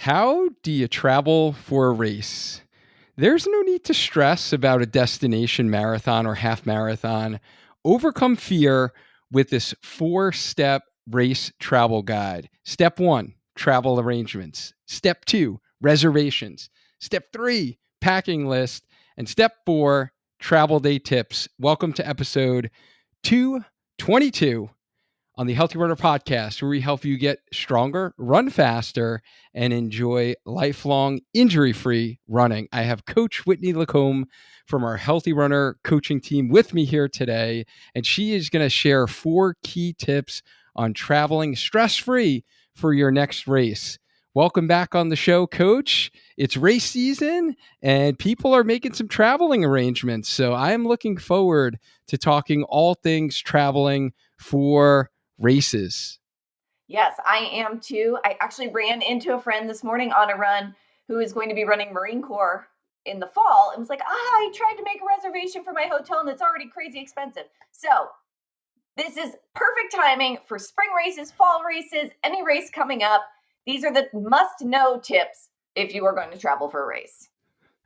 How do you travel for a race? There's no need to stress about a destination marathon or half marathon. Overcome fear with this 4-step race travel guide. Step 1, travel arrangements. Step 2, reservations. Step 3, packing list. And step 4, travel day tips. Welcome to episode 222 on the Healthy Runner podcast, where we help you get stronger, run faster, and enjoy lifelong injury-free running. I have Coach Whitney Lacombe from our Healthy Runner coaching team with me here today, and she is going to share 4 key tips on traveling stress-free for your next race. Welcome back on the show, Coach. It's race season, and people are making some traveling arrangements, so I am looking forward to talking all things traveling for races. Yes, I am too. I actually ran into a friend this morning on a run who is going to be running Marine Corps in the fall and was like, I tried to make a reservation for my hotel and it's already crazy expensive. So this is perfect timing for spring races, fall races, any race coming up. These are the must-know tips if you are going to travel for a race.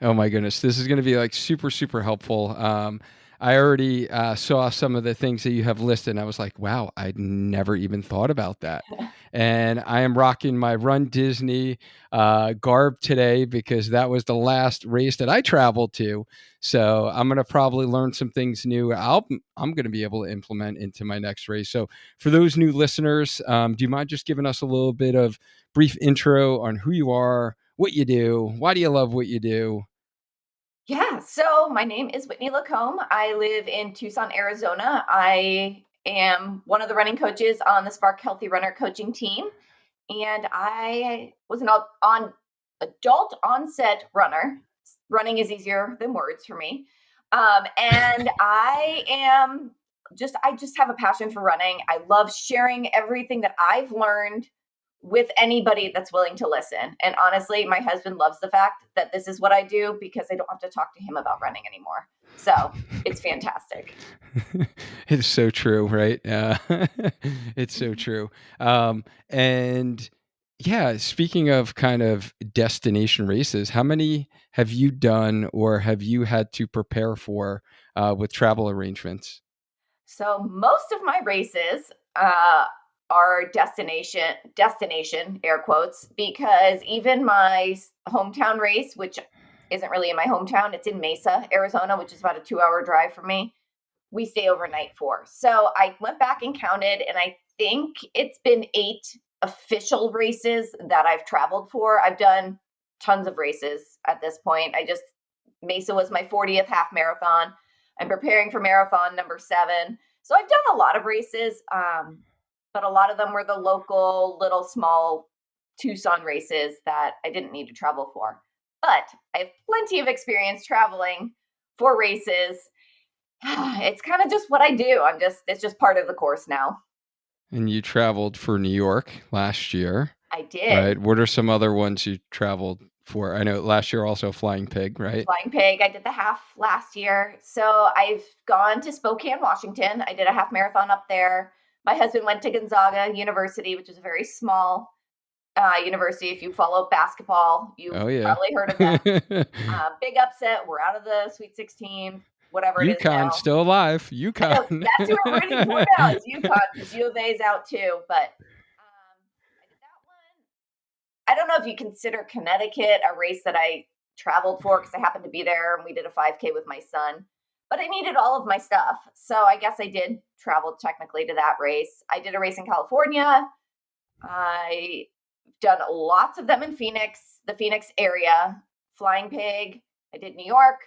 Oh my goodness, this is going to be like super helpful. I already saw some of the things that you have listed, and I was like, wow, I'd never even thought about that. And I am rocking my Run Disney garb today because that was the last race that I traveled to. So I'm going to probably learn some things new. I'm going to be able to implement into my next race. So for those new listeners, do you mind just giving us a little bit of brief intro on who you are, what you do, why do you love what you do? Yeah, so my name is Whitney Lacombe. I live in Tucson, Arizona. I am one of the running coaches on the Spark Healthy Runner coaching team. And I was an adult onset runner. Running is easier than words for me. And I just have a passion for running. I love sharing everything that I've learned with anybody that's willing to listen. And honestly, my husband loves the fact that this is what I do because I don't have to talk to him about running anymore. So it's fantastic. It's so true, right? It's so true. And yeah, speaking of kind of destination races, how many have you done or have you had to prepare for with travel arrangements? So most of my races are destination air quotes, because even my hometown race, which isn't really in my hometown, it's in Mesa, Arizona, which is about a 2-hour drive from me, we stay overnight for. So I went back and counted, and I think it's been 8 official races that I've traveled for. I've done tons of races at this point. Mesa was my 40th half marathon. I'm preparing for marathon number 7. So I've done a lot of races, but a lot of them were the local, little, small Tucson races that I didn't need to travel for. But I have plenty of experience traveling for races. It's kind of just what I do. It's just part of the course now. And you traveled for New York last year. I did. Right. What are some other ones you traveled for? I know last year also Flying Pig, right? Flying Pig. I did the half last year. So I've gone to Spokane, Washington. I did a half marathon up there. My husband went to Gonzaga University, which is a very small university. If you follow basketball, you've probably heard of them. Big upset. We're out of the Sweet 16, whatever it is now. UConn still alive. UConn. That's who we're rooting for now is UConn, because U of A is out too. But I did that one. I don't know if you consider Connecticut a race that I traveled for, because I happened to be there and we did a 5K with my son. But I needed all of my stuff. So I guess I did travel technically to that race. I did a race in California. I've done lots of them in Phoenix, the Phoenix area. Flying Pig. I did New York.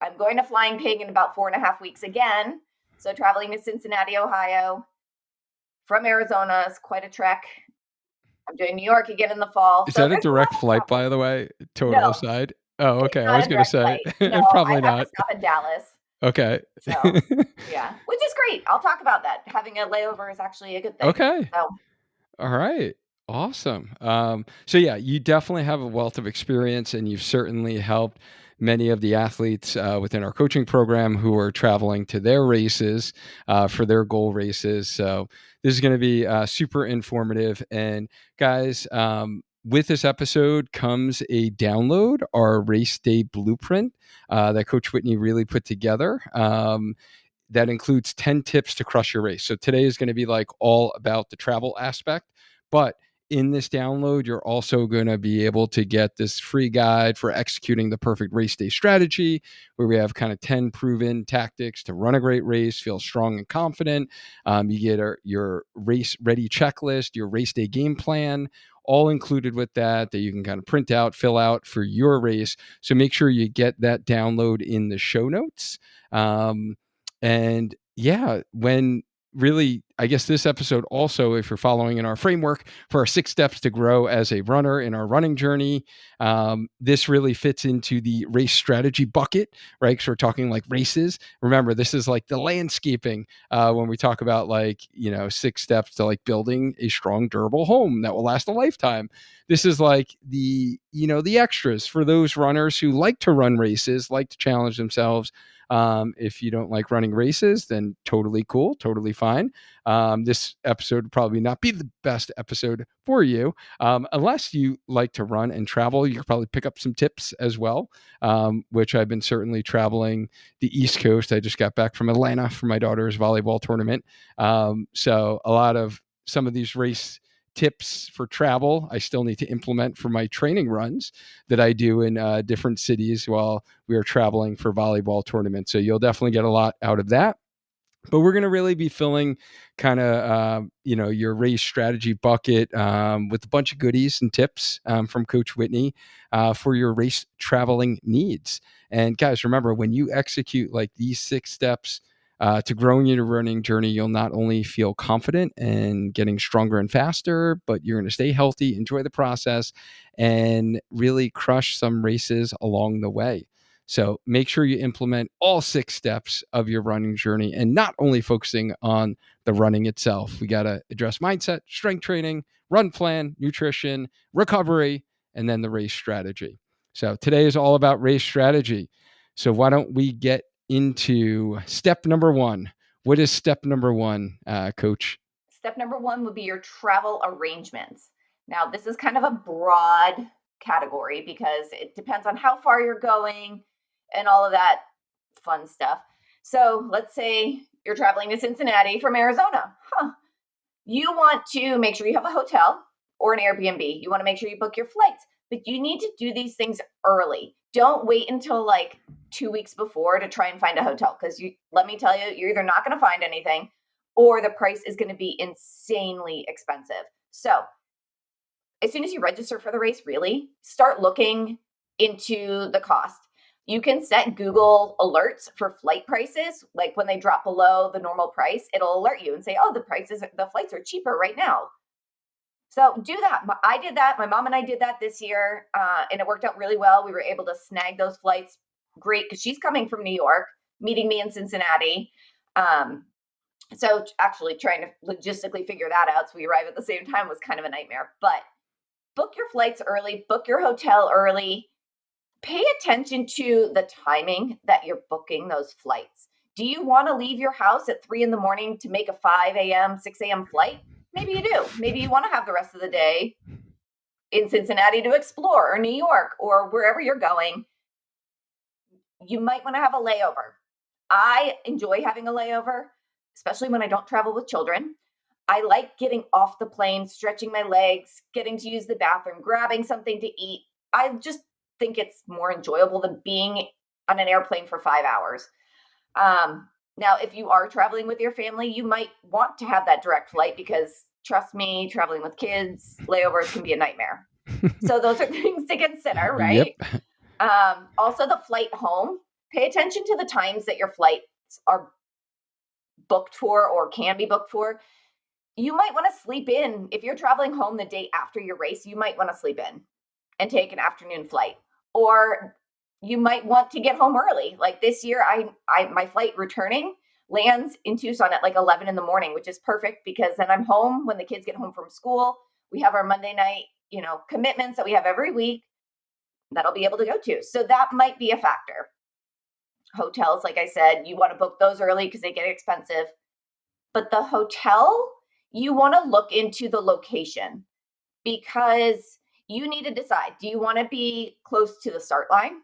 I'm going to Flying Pig in about 4.5 weeks again. So traveling to Cincinnati, Ohio from Arizona is quite a trek. I'm doing New York again in the fall. Is that a direct flight, by the way? Total aside. Oh, okay. I was going to say, probably not. I have to stop in Dallas. Okay. So, yeah, which is great. I'll talk about that. Having a layover is actually a good thing. Okay. So. All right. Awesome. So yeah, you definitely have a wealth of experience, and you've certainly helped many of the athletes within our coaching program who are traveling to their races for their goal races. So this is going to be super informative. And guys, with this episode comes a download, our race day blueprint that Coach Whitney really put together. That includes 10 tips to crush your race. So today is going to be like all about the travel aspect, but in this download, you're also going to be able to get this free guide for executing the perfect race day strategy, where we have kind of 10 proven tactics to run a great race, feel strong and confident. You get your race ready checklist, your race day game plan, all included with that you can kind of print out, fill out for your race. So make sure you get that download in the show notes. And yeah, when really, I guess this episode also, if you're following in our framework for our 6 steps to grow as a runner in our running journey, this really fits into the race strategy bucket, right? Because we're talking like races. Remember, this is like the landscaping when we talk about like, 6 steps to like building a strong, durable home that will last a lifetime. This is like the extras for those runners who like to run races, like to challenge themselves. If you don't like running races, then totally cool, totally fine. This episode would probably not be the best episode for you. Unless you like to run and travel, you could probably pick up some tips as well, which I've been certainly traveling the East Coast. I just got back from Atlanta for my daughter's volleyball tournament. So a lot of some of these race tips for travel I still need to implement for my training runs that I do in different cities while we are traveling for volleyball tournaments. So you'll definitely get a lot out of that. But we're going to really be filling kind of, your race strategy bucket with a bunch of goodies and tips from Coach Whitney for your race traveling needs. And guys, remember, when you execute like these 6 steps to growing your running journey, you'll not only feel confident and getting stronger and faster, but you're going to stay healthy, enjoy the process, and really crush some races along the way. So make sure you implement all 6 steps of your running journey and not only focusing on the running itself. We got to address mindset, strength training, run plan, nutrition, recovery, and then the race strategy. So today is all about race strategy. So why don't we get into step number 1? What is step number 1, Coach? Step number 1 would be your travel arrangements. Now, this is kind of a broad category because it depends on how far you're going and all of that fun stuff. So let's say you're traveling to Cincinnati from Arizona. You want to make sure you have a hotel or an Airbnb. You want to make sure you book your flights, but you need to do these things early. Don't wait until like 2 weeks before to try and find a hotel, because let me tell you, you're either not going to find anything or the price is going to be insanely expensive. So as soon as you register for the race, really start looking into the cost. You can set Google alerts for flight prices. Like when they drop below the normal price, it'll alert you and say, oh, the flights are cheaper right now. So do that. I did that. My mom and I did that this year, and it worked out really well. We were able to snag those flights great because she's coming from New York, meeting me in Cincinnati. So actually trying to logistically figure that out so we arrive at the same time was kind of a nightmare. But book your flights early, book your hotel early. Pay attention to the timing that you're booking those flights. Do you want to leave your house at 3 a.m. to make a 5 a.m., 6 a.m. flight? Maybe you do. Maybe you want to have the rest of the day in Cincinnati to explore, or New York, or wherever you're going. You might want to have a layover. I enjoy having a layover, especially when I don't travel with children. I like getting off the plane, stretching my legs, getting to use the bathroom, grabbing something to eat. I just think it's more enjoyable than being on an airplane for 5 hours. Now, if you are traveling with your family, you might want to have that direct flight because, trust me, traveling with kids, layovers can be a nightmare. So those are things to consider, right? Yep. Also, the flight home. Pay attention to the times that your flights are booked for or can be booked for. You might want to sleep in. If you're traveling home the day after your race, you might want to sleep in and take an afternoon flight. Or you might want to get home early. Like this year, my flight returning lands in Tucson at like 11 in the morning, which is perfect because then I'm home when the kids get home from school. We have our Monday night, commitments that we have every week that I'll be able to go to. So that might be a factor. Hotels, like I said, you want to book those early because they get expensive. But the hotel, you want to look into the location because you need to decide, do you want to be close to the start line?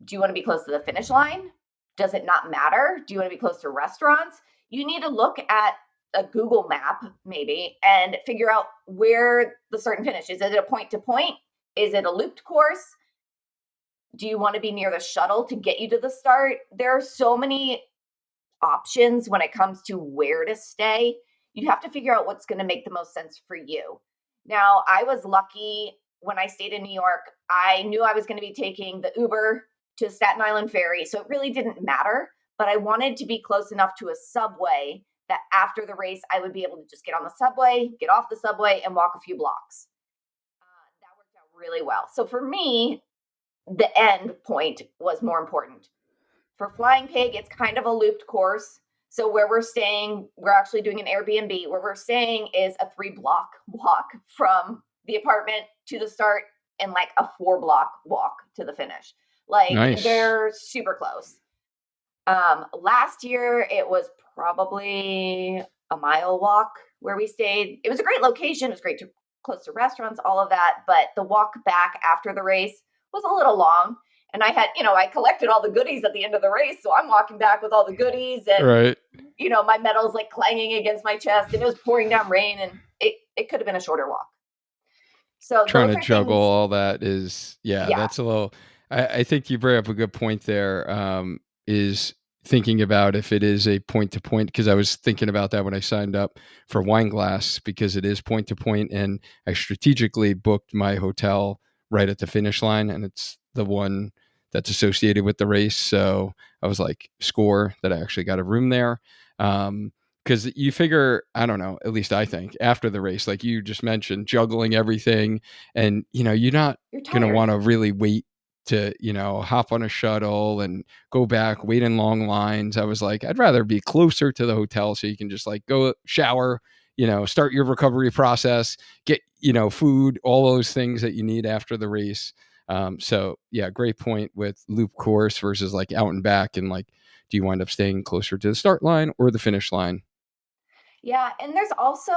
Do you want to be close to the finish line? Does it not matter? Do you want to be close to restaurants? You need to look at a Google map maybe and figure out where the start and finish is. Is it a point to point? Is it a looped course? Do you want to be near the shuttle to get you to the start? There are so many options when it comes to where to stay. You have to figure out what's going to make the most sense for you. Now, I was lucky when I stayed in New York. I knew I was going to be taking the Uber to Staten Island Ferry, so it really didn't matter. But I wanted to be close enough to a subway that after the race, I would be able to just get on the subway, get off the subway, and walk a few blocks. That worked out really well. So for me, the end point was more important. For Flying Pig, it's kind of a looped course. So where we're staying, we're actually doing an Airbnb. Where we're staying is a 3-block walk from the apartment to the start and like a 4-block walk to the finish. Like Nice. they're super close. Last year it was probably a mile walk where we stayed. It was a great location. It was great to close to restaurants, all of that. But the walk back after the race was a little long. And I had, I collected all the goodies at the end of the race. So I'm walking back with all the goodies and, Right. my medals like clanging against my chest and it was pouring down rain and it could have been a shorter walk. So Trying those to are juggle things. all that is, yeah, Yeah. that's a little. I think you bring up a good point there. Is thinking about if it is a point to point, because I was thinking about that when I signed up for Wine Glass, because it is point to point, and I strategically booked my hotel right at the finish line, and it's the one that's associated with the race. So I was like, score that I actually got a room there. Because you figure, I don't know, at least I think after the race, like you just mentioned, juggling everything, and you're not You're going to tired. want to really wait to hop on a shuttle and go back, wait in long lines. I was like, I'd rather be closer to the hotel so you can just like go shower, start your recovery process, get food, all those things that you need after the race. So yeah, great point with loop course versus like out and back, and like, do you wind up staying closer to the start line or the finish line? Yeah. And there's also,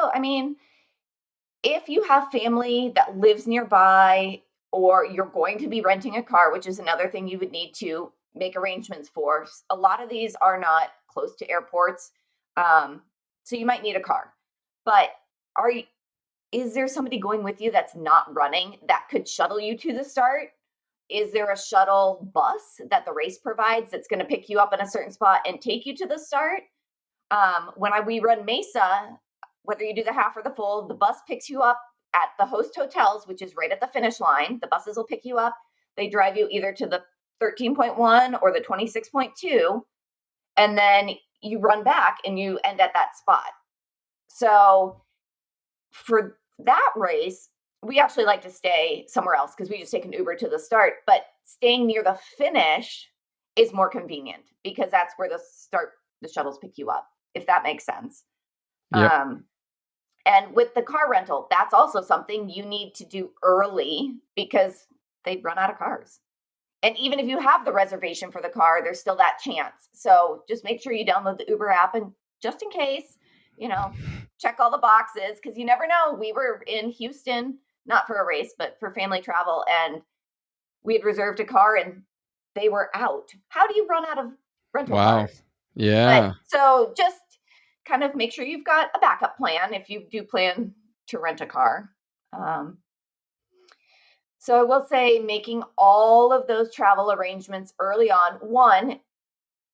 if you have family that lives nearby or you're going to be renting a car, which is another thing you would need to make arrangements for, a lot of these are not close to airports. So you might need a car. But are you, is there somebody going with you that's not running that could shuttle you to the start? Is there a shuttle bus that the race provides that's going to pick you up in a certain spot and take you to the start? We run Mesa, whether you do the half or the full, the bus picks you up at the host hotels, which is right at the finish line. The buses will pick you up. They drive you either to the 13.1 or the 26.2, and then you run back and you end at that spot. So for that race, we actually like to stay somewhere else because we just take an Uber to the start, but staying near the finish is more convenient because that's where the shuttles pick you up, if that makes sense. Yep. And with the car rental, that's also something you need to do early because they run out of cars. And even if you have the reservation for the car, there's still that chance. So just make sure you download the Uber app and just in case, check all the boxes because you never know. We were in Houston, not for a race, but for family travel, and we had reserved a car and they were out. How do you run out of rental Wow. cars? But Yeah. so just kind of make sure you've got a backup plan if you do plan to rent a car. Um, so I will say making all of those travel arrangements early on, one,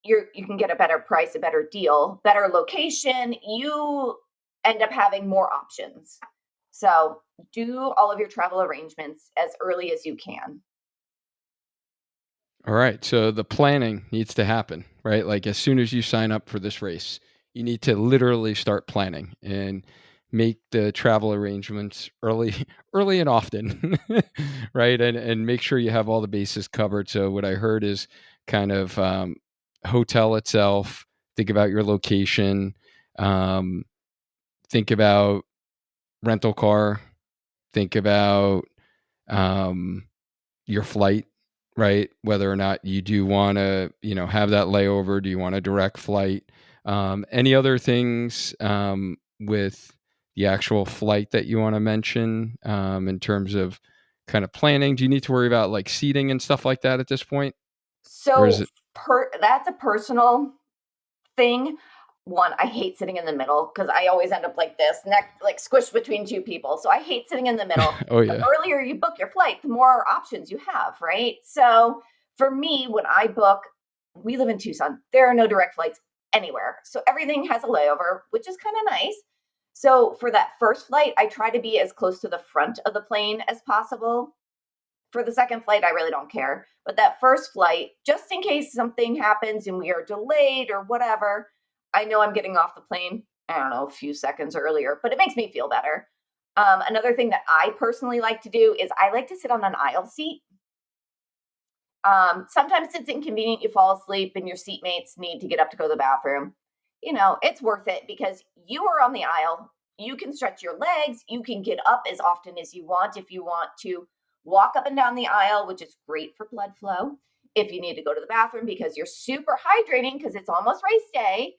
you can get a better price, a better deal, better location, you end up having more options. So do all of your travel arrangements as early as you can. All right. So the planning needs to happen, right? Like as soon as you sign up for this race, you need to literally start planning and make the travel arrangements early, early and often, right? And make sure you have all the bases covered. So what I heard is kind of hotel itself. Think about your location. Um, think about rental car. Think about um, your flight, right? Whether or not you do want to, have that layover. Do you want a direct flight? Any other things with the actual flight that you want to mention in terms of kind of planning? Do you need to worry about like seating and stuff like that at this point? Or is So it that's a personal thing. One, I hate sitting in the middle because I always end up like this, neck like squished between two people. So I hate sitting in the middle. oh The yeah. earlier you book your flight, the more options you have, right? So for me, when I book, we live in Tucson. There are no direct flights anywhere. So everything has a layover, which is kind of nice. So for that first flight, I try to be as close to the front of the plane as possible. For the second flight, I really don't care. But that first flight, just in case something happens and we are delayed or whatever, I know I'm getting off the plane, I don't know, a few seconds earlier, but it makes me feel better. Another thing that I personally like to do is I like to sit on an aisle seat. Sometimes it's inconvenient. You fall asleep and your seatmates need to get up to go to the bathroom. It's worth it because you are on the aisle. You can stretch your legs. You can get up as often as you want if you want to walk up and down the aisle, which is great for blood flow. If you need to go to the bathroom because you're super hydrating because it's almost race day,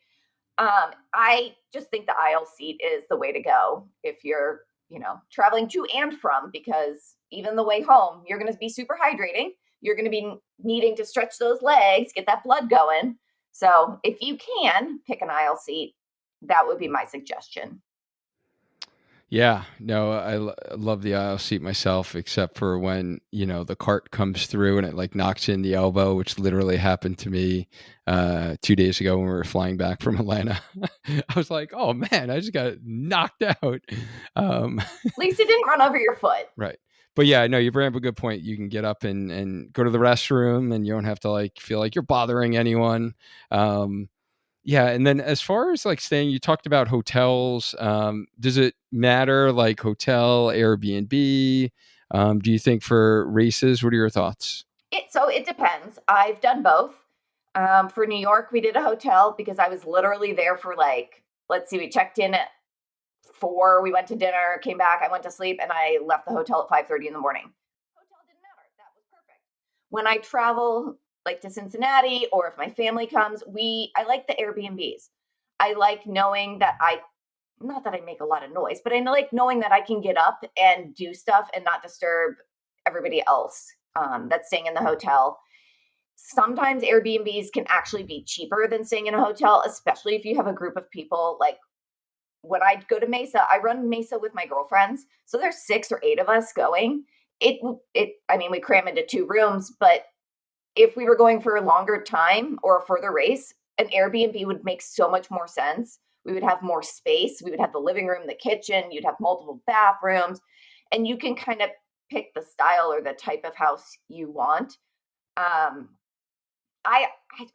I just think the aisle seat is the way to go if you're, traveling to and from, because even the way home, you're going to be super hydrating. You're going to be needing to stretch those legs, get that blood going. So if you can pick an aisle seat, that would be my suggestion. Yeah, no, love the aisle seat myself, except for when the cart comes through and it like knocks in the elbow, which literally happened to me 2 days ago when we were flying back from Atlanta. I was like, oh man, I just got knocked out. Um, At least it didn't run over your foot. right, but yeah, no, you bring up a good point. You can get up and go to the restroom, and you don't have to like feel like you're bothering anyone. Um, yeah, and then as far as like staying, you talked about hotels. Does it matter like hotel, Airbnb? Do you think for races? What are your thoughts? So it depends. I've done both. For New York, we did a hotel because I was literally there for like, let's see, we checked in at 4, we went to dinner, came back, I went to sleep, and I left the hotel at 5:30 in the morning. Hotel didn't matter. That was perfect. When I travel like to Cincinnati or if my family comes, I like the Airbnbs. I like knowing that I not that I make a lot of noise, but I like knowing that I can get up and do stuff and not disturb everybody else that's staying in the hotel. Sometimes Airbnbs can actually be cheaper than staying in a hotel, especially if you have a group of people. Like when I go to Mesa, I run Mesa with my girlfriends. So there's 6 or 8 of us going. I mean, we cram into 2 rooms, but if we were going for a longer time or a further race, an Airbnb would make so much more sense. We would have more space. We would have the living room, the kitchen, you'd have multiple bathrooms, and you can kind of pick the style or the type of house you want. Um, I,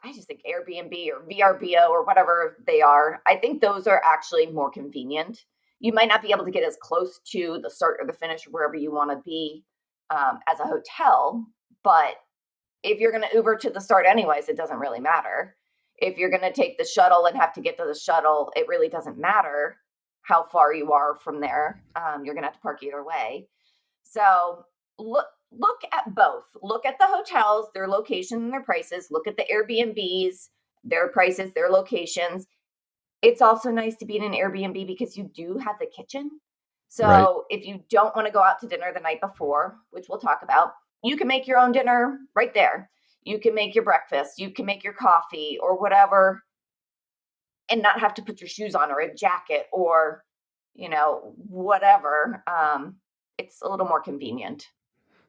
I just think Airbnb or VRBO or whatever they are, I think those are actually more convenient. You might not be able to get as close to the start or the finish wherever you want to be as a hotel, but if you're going to Uber to the start anyways, it doesn't really matter. If you're going to take the shuttle and have to get to the shuttle, it really doesn't matter how far you are from there. You're going to have to park either way. So look at both. Look at the hotels, their location and their prices. Look at the Airbnbs, their prices, their locations. It's also nice to be in an Airbnb because you do have the kitchen. Right. So if you don't want to go out to dinner the night before, which we'll talk about, you can make your own dinner right there. You can make your breakfast, you can make your coffee or whatever, and not have to put your shoes on or a jacket or, whatever. It's a little more convenient.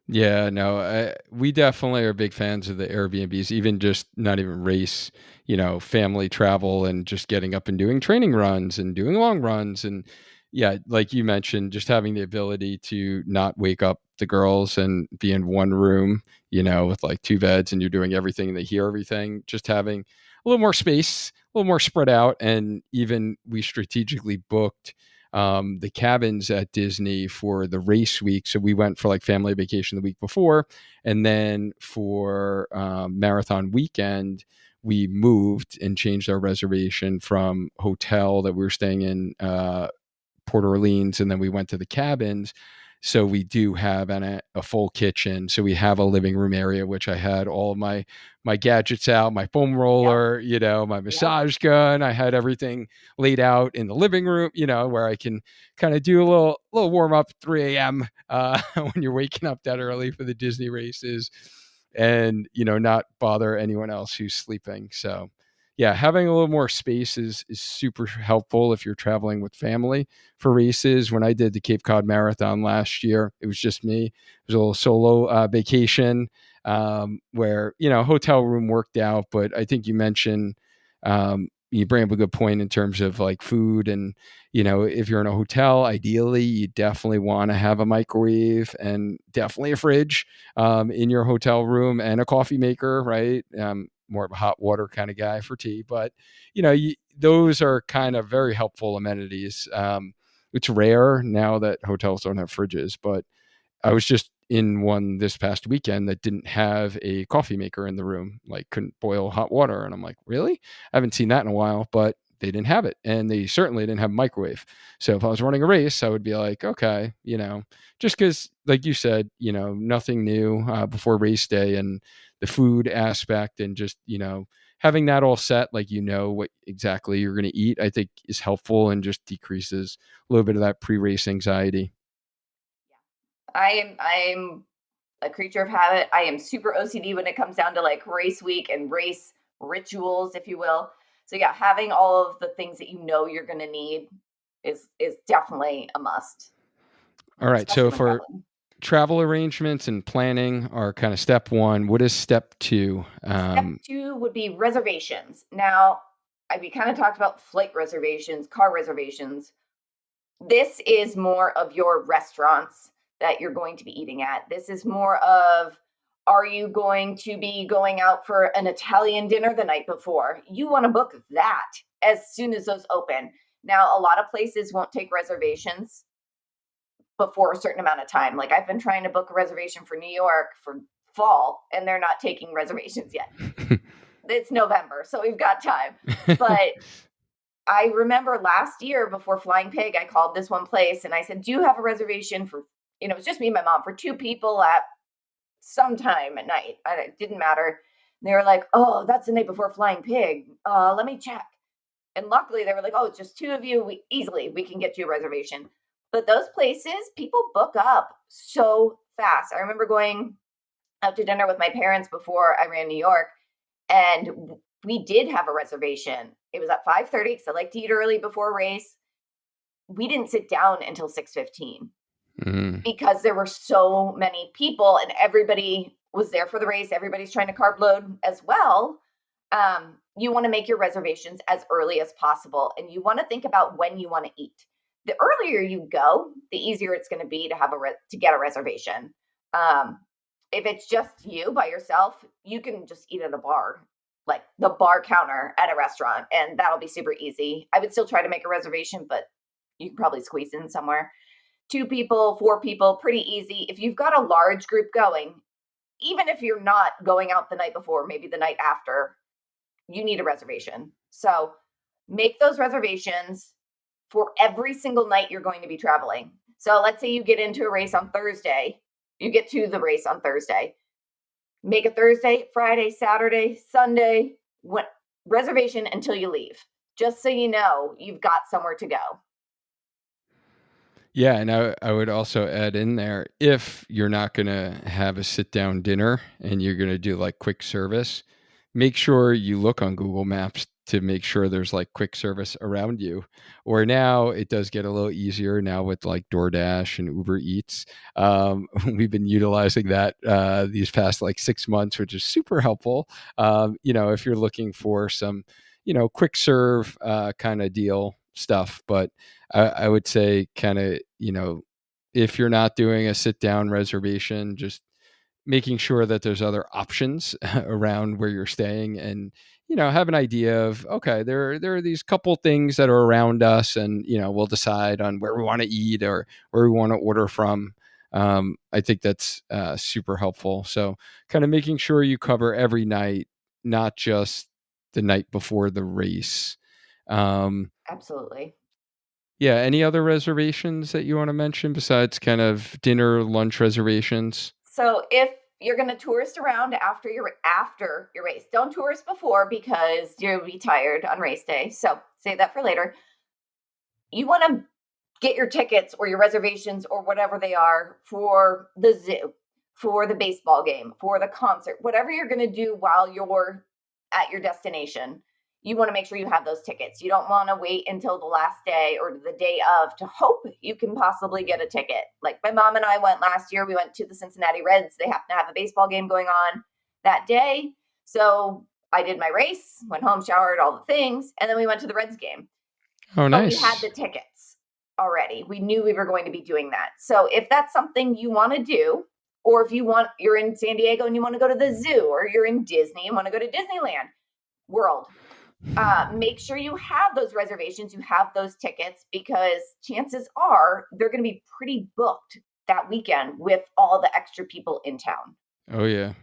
Yeah, no, we definitely are big fans of the Airbnbs, even just not even race, family travel and just getting up and doing training runs and doing long runs. And yeah, like you mentioned, just having the ability to not wake up the girls and be in one room, with like 2 beds and you're doing everything and they hear everything, just having a little more space, a little more spread out. And even we strategically booked the cabins at Disney for the race week. So we went for like family vacation the week before. And then for marathon weekend, we moved and changed our reservation from hotel that we were staying in Port Orleans. And then we went to the cabins. So we do have a full kitchen. So we have a living room area, which I had all of my gadgets out, my foam Yep. roller, my Yep. massage gun. I had everything laid out in the living room, where I can kind of do a little warm up 3 a.m. When you're waking up that early for the Disney races, and not bother anyone else who's sleeping. So yeah, having a little more space is super helpful if you're traveling with family for races. When I did the Cape Cod Marathon last year, it was just me. It was a little solo vacation, where hotel room worked out. But I think you mentioned, you bring up a good point in terms of like food, and if you're in a hotel, ideally you definitely want to have a microwave and definitely a fridge, in your hotel room, and a coffee maker, right? More of a hot water kind of guy for tea, but those are kind of very helpful amenities. It's rare now that hotels don't have fridges, but I was just in one this past weekend that didn't have a coffee maker in the room, like couldn't boil hot water. And I'm like, really? I haven't seen that in a while, but they didn't have it. And they certainly didn't have a microwave. So if I was running a race, I would be like, okay, just because, like you said, nothing new before race day, and the food aspect, and just, having that all set, like, what exactly you're going to eat, I think is helpful and just decreases a little bit of that pre race anxiety. I'm a creature of habit. I am super OCD when it comes down to like race week and race rituals, if you will. So yeah, having all of the things that you're going to need is definitely a must, All right. especially So when for traveling. travel arrangements and planning are kind of step one. What is step two? Step 2 would be reservations. Now, we kind of talked about flight reservations, car reservations. This is more of your restaurants that you're going to be eating at. This is more of, are you going to be going out for an Italian dinner the night before? You want to book that as soon as those open. Now, a lot of places won't take reservations before a certain amount of time. Like I've been trying to book a reservation for New York for fall, and they're not taking reservations yet. It's November, so we've got time. But I remember last year before Flying Pig, I called this one place and I said, "Do you have a reservation for, it was just me and my mom, for two people at some time at night?" And it didn't matter. And they were like, "Oh, that's the night before Flying Pig. Let me check." And luckily they were like, "Oh, it's just two of you. We can get you a reservation." But those places, people book up so fast. I remember going out to dinner with my parents before I ran New York, and we did have a reservation. It was at 5:30 because I like to eat early before a race. We didn't sit down until 6:15 Mm. because there were so many people and everybody was there for the race. Everybody's trying to carb load as well. You want to make your reservations as early as possible, and you want to think about when you want to eat. The earlier you go, the easier it's going to be to to get a reservation. Um, if it's just you by yourself, you can just eat at a bar, like the bar counter at a restaurant, and that'll be super easy. I would still try to make a reservation, but you can probably squeeze in somewhere. Two people, four people, pretty easy. If you've got a large group going, even if you're not going out the night before, maybe the night after, you need a reservation. So make those reservations for every single night you're going to be traveling. So let's say you get into a race on Thursday, you get to the race on Thursday. Make a Thursday, Friday, Saturday, Sunday reservation until you leave, just so you know you've got somewhere to go. Yeah, and I would also add in there, if you're not going to have a sit down dinner and you're going to do like quick service, make sure you look on Google Maps to make sure there's like quick service around you. Or now it does get a little easier now with like DoorDash and Uber Eats. We've been utilizing that these past like 6 months, which is super helpful. If you're looking for some, quick serve kind of deal stuff, but I would say kind of, if you're not doing a sit down reservation, just making sure that there's other options around where you're staying, and, have an idea of, okay, there are these couple things that are around us, and, we'll decide on where we want to eat or where we want to order from. I think that's super helpful. So kind of making sure you cover every night, not just the night before the race. Um, Absolutely. Yeah. Any other reservations that you want to mention besides kind of dinner, lunch reservations? So if you're going to tourist around after your race, don't tourist before because you'll be tired on race day. So save that for later. You want to get your tickets or your reservations or whatever they are for the zoo, for the baseball game, for the concert, whatever you're going to do while you're at your destination. You want to make sure you have those tickets. You don't want to wait until the last day or the day of to hope you can possibly get a ticket. Like my mom and I went last year, we went to the Cincinnati Reds. They happen to have a baseball game going on that day. So I did my race, went home, showered, all the things, and then we went to the Reds game. Oh, But we had nice. the tickets already. We knew we were going to be doing that. So if that's something you want to do, or if you're in San Diego and you want to go to the zoo, or you're in Disney and want to go to Disneyland World, make sure you have those reservations, you have those tickets, because chances are they're going to be pretty booked that weekend with all the extra people in town. Oh, yeah.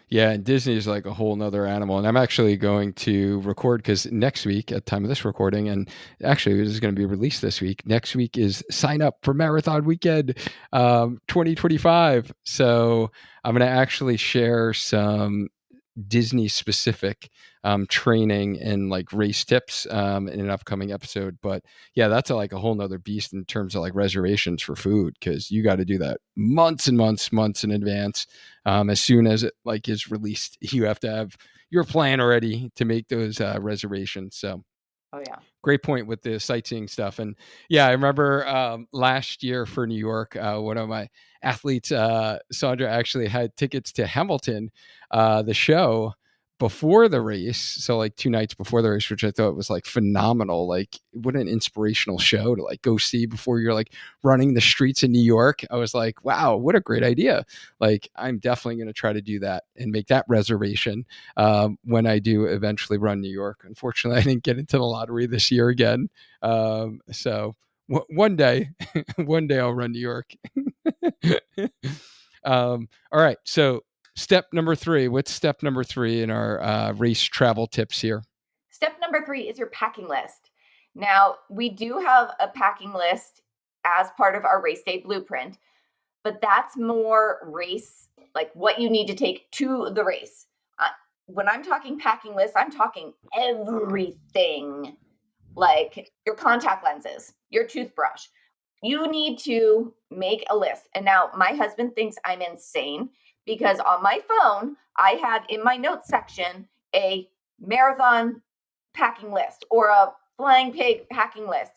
Yeah, and Disney is like a whole nother animal. And I'm actually going to record because next week, at time of this recording, and actually this is going to be released this week. Next week is sign up for Marathon Weekend 2025. So I'm going to actually share some Disney specific training and like race tips in an upcoming episode. But yeah, that's like a whole nother beast in terms of like reservations for food because you got to do that months and months in advance. As soon as it like is released, you have to have your plan already to make those reservations. So Oh, yeah. great point with the sightseeing stuff. And yeah, I remember last year for New York, one of my athletes, Sandra, actually had tickets to Hamilton, the show before the race. So like 2 nights before the race, which I thought was like phenomenal. Like what an inspirational show to like go see before you're like running the streets in New York. I was like, wow, what a great idea. Like I'm definitely going to try to do that and make that reservation when I do eventually run New York. Unfortunately, I didn't get into the lottery this year again. So one day, one day I'll run New York. All right. So step number three. What's step number three in our race travel tips here? Step number 3 is your packing list. Now, we do have a packing list as part of our race day blueprint, but that's more race, like what you need to take to the race. When I'm talking packing list, I'm talking everything, like your contact lenses, your toothbrush. You need to make a list. And now my husband thinks I'm insane because on my phone, I have in my notes section a marathon packing list or a flying pig packing list.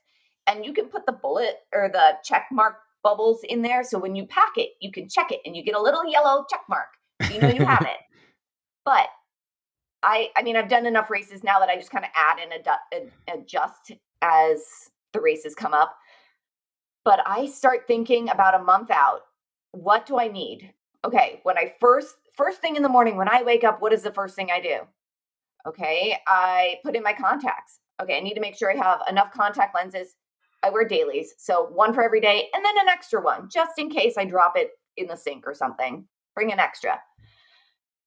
And you can put the bullet or the check mark bubbles in there. So when you pack it, you can check it and you get a little yellow check mark. So you know you have it. But I mean, I've done enough races now that I just kind of add and adjust as the races come up. But I start thinking about a month out. What do I need? Okay, when I first thing in the morning when I wake up, what is the first thing I do? Okay, I put in my contacts. Okay, I need to make sure I have enough contact lenses. I wear dailies, so one for every day and then an extra one just in case I drop it in the sink or something. Bring an extra.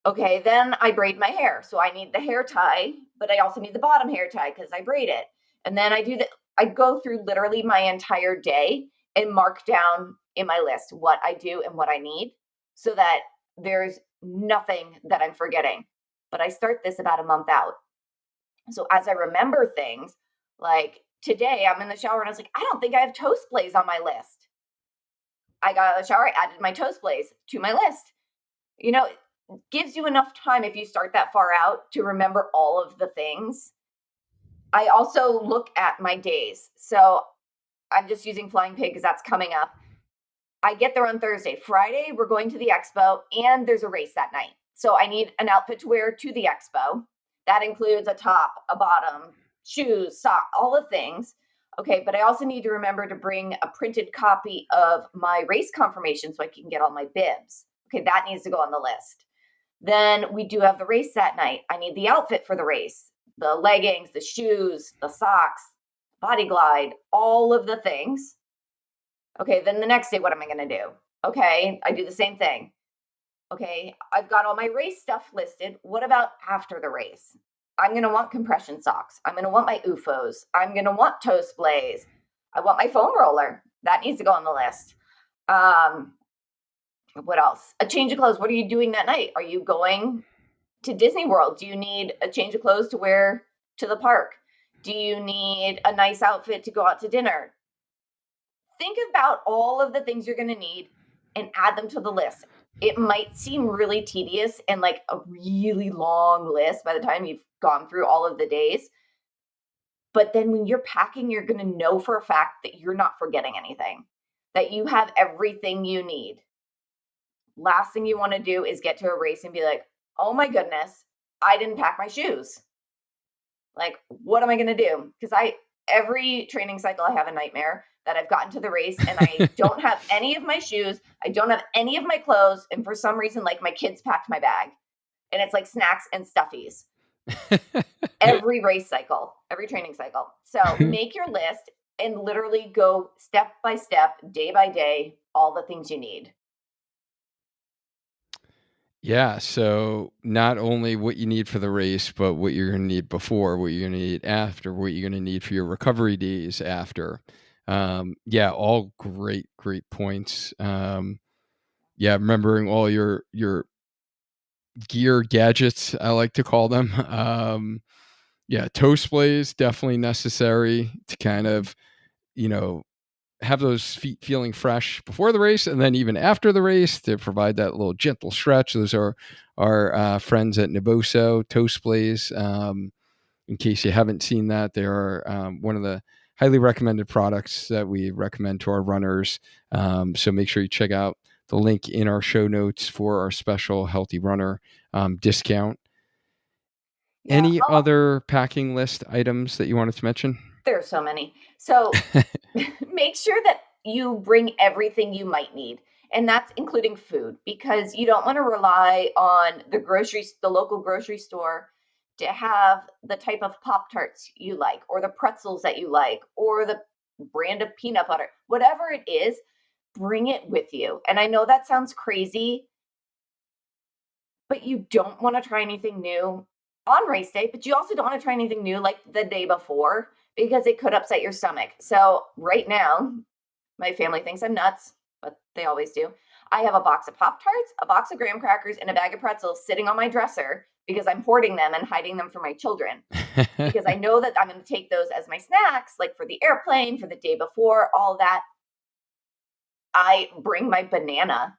Okay, then I braid my hair. So I need the hair tie, but I also need the bottom hair tie because I braid it. And then I go through literally my entire day and mark down in my list what I do and what I need so that there's nothing that I'm forgetting. But I start this about a month out. So as I remember things, like today I'm in the shower and I was like, I don't think I have toast plays on my list. I got out of the shower, I added my toast plays to my list. You know, gives you enough time if you start that far out to remember all of the things. I also look at my days. So I'm just using Flying Pig because that's coming up. I get there on Thursday. Friday, we're going to the expo and there's a race that night. So I need an outfit to wear to the expo. That includes a top, a bottom, shoes, sock, all the things. Okay, but I also need to remember to bring a printed copy of my race confirmation so I can get all my bibs. Okay, that needs to go on the list. Then we do have the race that night. I need the outfit for the race, the leggings, the shoes, the socks, body glide, all of the things. Okay, then the next day, what am I going to do? Okay, I do the same thing. Okay, I've got all my race stuff listed. What about after the race? I'm going to want compression socks. I'm going to want my UFOs. I'm going to want toe splays. I want my foam roller. That needs to go on the list. What else? A change of clothes. What are you doing that night? Are you going to Disney World? Do you need a change of clothes to wear to the park? Do you need a nice outfit to go out to dinner? Think about all of the things you're going to need and add them to the list. It might seem really tedious and like a really long list by the time you've gone through all of the days. But then when you're packing, you're going to know for a fact that you're not forgetting anything, that you have everything you need. Last thing you want to do is get to a race and be like, oh my goodness, I didn't pack my shoes. Like, what am I going to do? Because every training cycle, I have a nightmare that I've gotten to the race and I don't have any of my shoes. I don't have any of my clothes. And for some reason, like my kids packed my bag and it's like snacks and stuffies. Every race cycle, every training cycle. So make your list and literally go step by step, day by day, all the things you need. Yeah, so not only what you need for the race, but what you're going to need before, what you're going to need after, what you're going to need for your recovery days after. Yeah, all great points. Yeah, remembering all your gear gadgets, I like to call them. Yeah, toe splays definitely necessary to kind of, you know, have those feet feeling fresh before the race and then even after the race to provide that little gentle stretch. Those are our friends at Niboso toe splays. In case you haven't seen that, they are one of the highly recommended products that we recommend to our runners. So make sure you check out the link in our show notes for our special Healthy Runner discount. Yeah. Any other packing list items that you wanted to mention? There are so many. So make sure that you bring everything you might need. And that's including food, because you don't want to rely on the local grocery store to have the type of Pop Tarts you like, or the pretzels that you like, or the brand of peanut butter, whatever it is, bring it with you. And I know that sounds crazy, but you don't want to try anything new on race day, but you also don't want to try anything new like the day before because it could upset your stomach. So, right now, my family thinks I'm nuts, but they always do. I have a box of Pop Tarts, a box of graham crackers, and a bag of pretzels sitting on my dresser because I'm hoarding them and hiding them from my children. Because I know that I'm going to take those as my snacks, like for the airplane, for the day before, all that. I bring my banana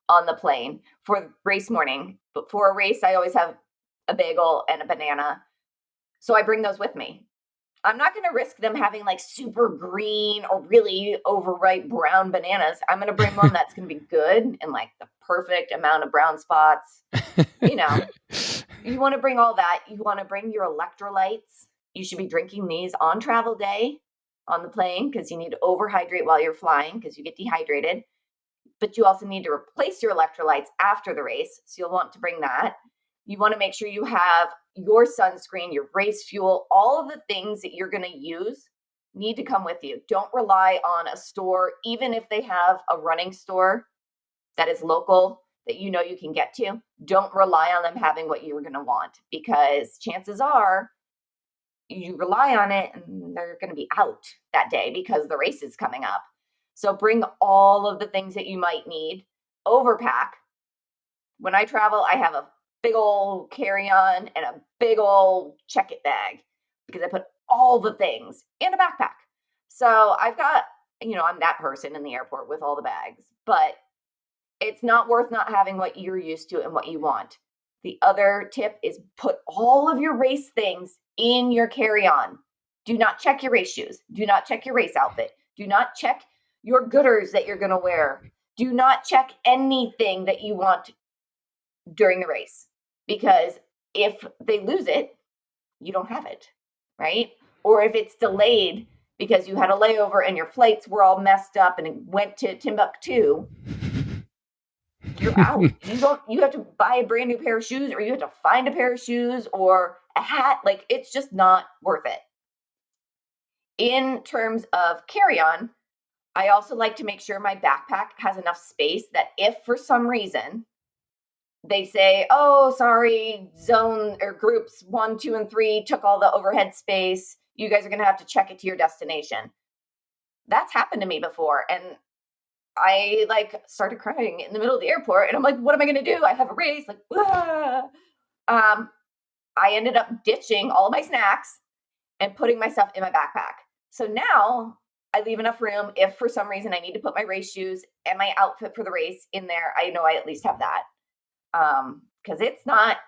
on the plane for race morning. But for a race, I always have a bagel and a banana. So I bring those with me. I'm not going to risk them having like super green or really overripe brown bananas. I'm going to bring one that's going to be good and like the perfect amount of brown spots. You know, you want to bring all that. You want to bring your electrolytes. You should be drinking these on travel day on the plane because you need to overhydrate while you're flying because you get dehydrated. But you also need to replace your electrolytes after the race. So you'll want to bring that. You want to make sure you have your sunscreen, your race fuel, all of the things that you're going to use need to come with you. Don't rely on a store, even if they have a running store that is local that you know you can get to. Don't rely on them having what you're going to want, because chances are you rely on it and they're going to be out that day because the race is coming up. So bring all of the things that you might need. Overpack. When I travel, I have a big old carry-on and a big old check-it bag because I put all the things in a backpack. So I've got, I'm that person in the airport with all the bags, but it's not worth not having what you're used to and what you want. The other tip is put all of your race things in your carry-on. Do not check your race shoes. Do not check your race outfit. Do not check your gooders that you're going to wear. Do not check anything that you want during the race, because if they lose it, you don't have it, right? Or if it's delayed because you had a layover and your flights were all messed up and it went to Timbuktu, you're out. You have to buy a brand new pair of shoes, or you have to find a pair of shoes or a hat. Like, it's just not worth it. In terms of carry-on, I also like to make sure my backpack has enough space that if for some reason they say, oh, sorry, zone or groups 1, 2, and 3 took all the overhead space, you guys are going to have to check it to your destination, That's happened to me before. And I like started crying in the middle of the airport and I'm like, what am I going to do? I have a race. Like, ah. Um, I ended up ditching all of my snacks and putting my stuff in my backpack. So now I leave enough room if for some reason I need to put my race shoes and my outfit for the race in there. I know I at least have that. Because it's not,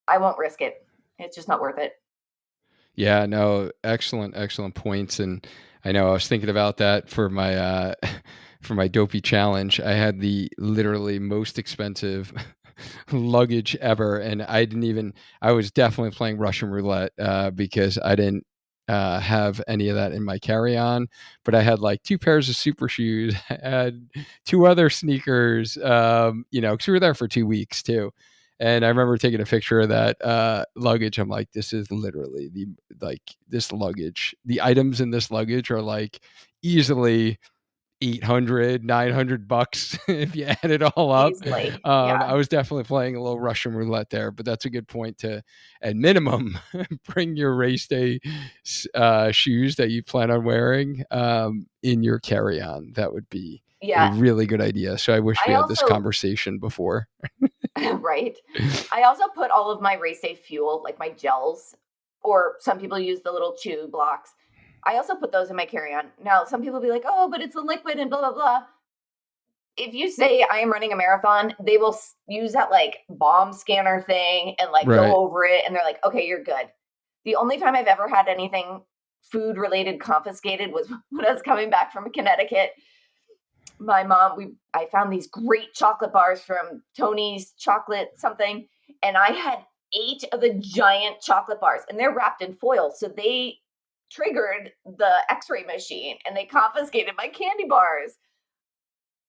I won't risk it. It's just not worth it. Yeah, no, excellent, excellent points. And I know I was thinking about that for my for my dopey challenge. I had the literally most expensive luggage ever, and I didn't even. I was definitely playing Russian roulette because I didn't have any of that in my carry-on. But I had like two pairs of super shoes, I had two other sneakers. Because we were there for 2 weeks too. And I remember taking a picture of that luggage. I'm like, this is literally this luggage. The items in this luggage are like easily 800, $900 if you add it all up. Easily. Yeah. I was definitely playing a little Russian roulette there, but that's a good point to, at minimum, bring your race day shoes that you plan on wearing in your carry on. That would be a Yeah. really good idea. So I wish we I had this also, conversation before. right. I also put all of my race day fuel, like my gels, or some people use the little chew blocks. I also put those in my carry on. Now, some people be like, oh, but it's a liquid and blah, blah, blah. If you say I am running a marathon, they will use that like bomb scanner thing and like go Right. over it. And they're like, okay, you're good. The only time I've ever had anything food related confiscated was when I was coming back from Connecticut. My mom, I found these great chocolate bars from Tony's chocolate something, and I had 8 of the giant chocolate bars, and they're wrapped in foil. So they triggered the x-ray machine and they confiscated my candy bars.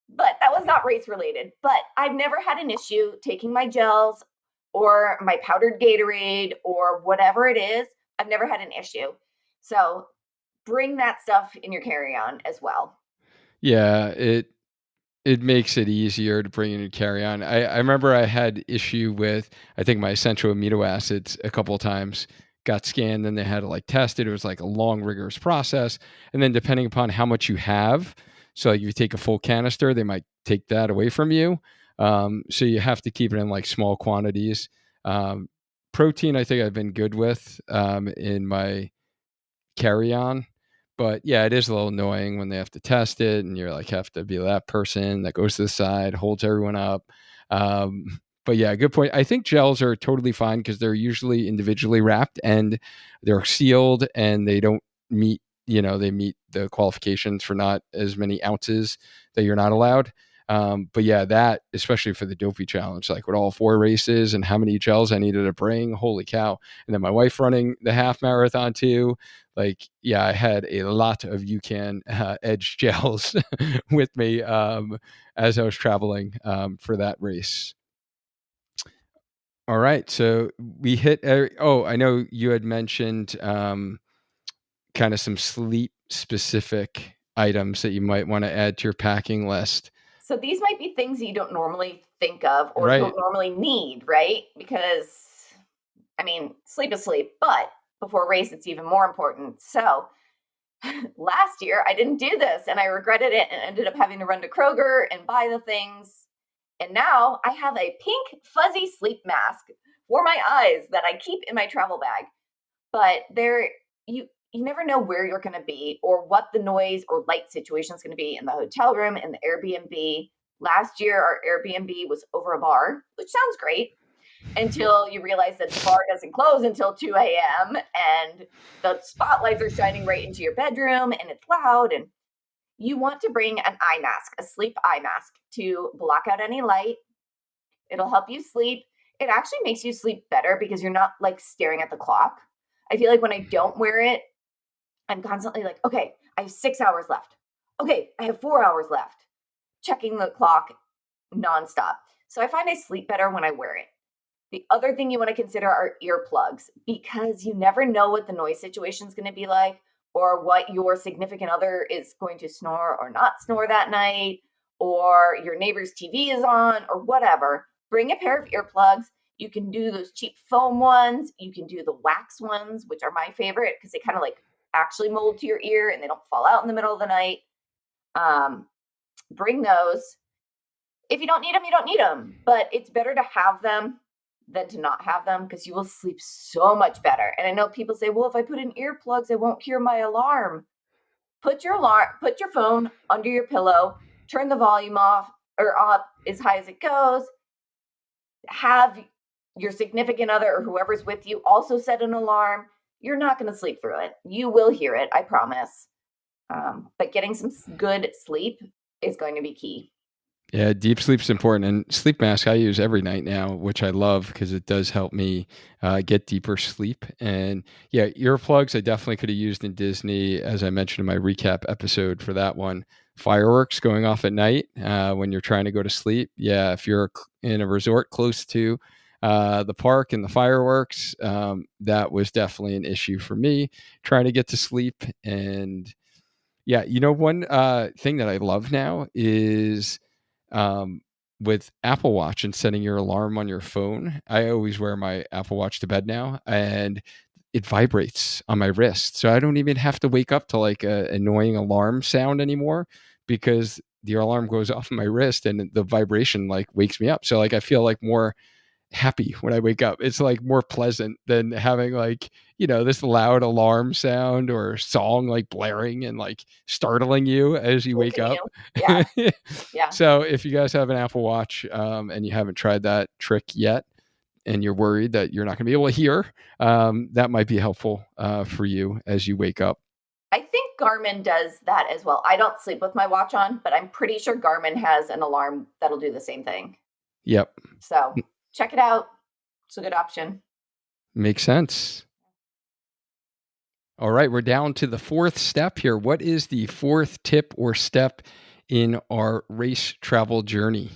But that was not race related. But I've never had an issue taking my gels or my powdered Gatorade or whatever it is. I've never had an issue. So bring that stuff in your carry on as well. Yeah, it makes it easier to bring in your carry on. I remember I had issue with I think my essential amino acids a couple of times got scanned, then they had to like test it. It was like a long, rigorous process. And then depending upon how much you have, so like if you take a full canister, they might take that away from you. So you have to keep it in like small quantities. Um, Protein, I think I've been good with in my carry on. But yeah, it is a little annoying when they have to test it and you're like have to be that person that goes to the side, holds everyone up. But yeah, good point. I think gels are totally fine because they're usually individually wrapped and they're sealed and they don't meet, they meet the qualifications for not as many ounces that you're not allowed. But yeah, that especially for the dopey challenge, like with all 4 races and how many gels I needed to bring, holy cow! And then my wife running the half marathon too. Like, yeah, I had a lot of UCAN Edge gels with me as I was traveling for that race. All right, so we hit. Oh, I know you had mentioned kind of some sleep specific items that you might want to add to your packing list. So these might be things you don't normally think of or Right. don't normally need, right? Because I mean, sleep is sleep, but before a race, it's even more important. So last year, I didn't do this and I regretted it and ended up having to run to Kroger and buy the things. And now I have a pink fuzzy sleep mask for my eyes that I keep in my travel bag. But you never know where you're going to be or what the noise or light situation is going to be in the hotel room, in the Airbnb. Last year, our Airbnb was over a bar, which sounds great until you realize that the bar doesn't close until 2 a.m. and the spotlights are shining right into your bedroom and it's loud. And you want to bring an eye mask, a sleep eye mask to block out any light. It'll help you sleep. It actually makes you sleep better because you're not like staring at the clock. I feel like when I don't wear it, I'm constantly like, okay, I have 6 hours left. Okay, I have 4 hours left, checking the clock nonstop. So I find I sleep better when I wear it. The other thing you want to consider are earplugs because you never know what the noise situation is going to be like or what your significant other is going to snore or not snore that night or your neighbor's TV is on or whatever. Bring a pair of earplugs. You can do those cheap foam ones. You can do the wax ones, which are my favorite because they kind of like actually mold to your ear and they don't fall out in the middle of the night. Bring those. If you don't need them, you don't need them, but it's better to have them than to not have them because you will sleep so much better. And I know people say, well, if I put in earplugs, I won't hear my alarm. Put your phone under your pillow, turn the volume off or up as high as it goes. Have your significant other or whoever's with you also set an alarm. You're not going to sleep through it. You will hear it, I promise. But getting some good sleep is going to be key. Yeah, deep sleep's important, and sleep mask I use every night now, which I love because it does help me get deeper sleep. And yeah, earplugs I definitely could have used in Disney, as I mentioned in my recap episode for that one. Fireworks going off at night when you're trying to go to sleep. Yeah, if you're in a resort close to the park and the fireworks, that was definitely an issue for me trying to get to sleep. And yeah, one thing that I love now is um, with Apple Watch and setting your alarm on your phone. I always wear my Apple Watch to bed now, and it vibrates on my wrist. So I don't even have to wake up to like a annoying alarm sound anymore because the alarm goes off my wrist and the vibration like wakes me up. So like I feel like more happy when I wake up. It's like more pleasant than having like, this loud alarm sound or song like blaring and like startling you as you wake Waking up. you. Yeah. Yeah. So if you guys have an Apple Watch and you haven't tried that trick yet and you're worried that you're not going to be able to hear, that might be helpful for you as you wake up. I think Garmin does that as well. I don't sleep with my watch on, but I'm pretty sure Garmin has an alarm that'll do the same thing. Yep. So check it out. It's a good option. Makes sense. All right, we're down to the fourth step here. What is the fourth tip or step in our race travel journey?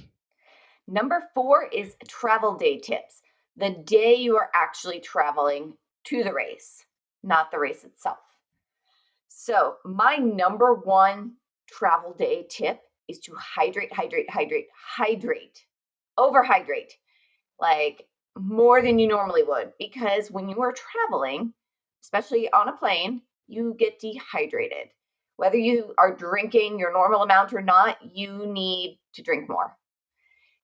Number 4 is travel day tips. The day you are actually traveling to the race, not the race itself. So, my number 1 travel day tip is to hydrate, hydrate, hydrate, hydrate. Overhydrate, like more than you normally would, because when you are traveling, especially on a plane, you get dehydrated. Whether you are drinking your normal amount or not, you need to drink more.